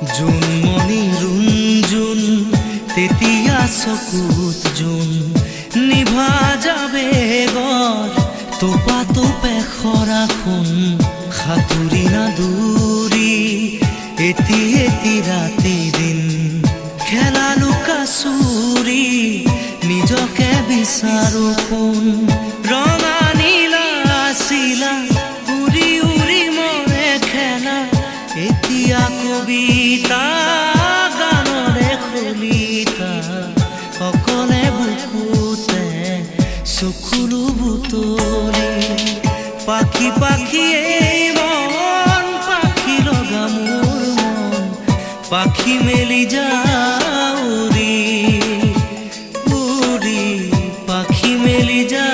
জোনমণি ৰুণজোন তেতিয়া চকুত জোন নিভা যাবে গৰ তোপা তোপে খৰাখোন সাঁতুৰি নাদুৰি এটি এটি ৰাতি দিন খেলা লুকা চুৰি নিজকে বিচাৰো কোন ৰঙা নীলা চিলা উৰি উৰি মৰে খেলা এতিয়া কবিতা গানৰে খলিতা অকলে বুকুতে চকুলো বুটলি পাখি পাখি এই মন পাখি লগা মোৰ মন পাখি মেলি যা উৰি উৰি পাখি মেলি যা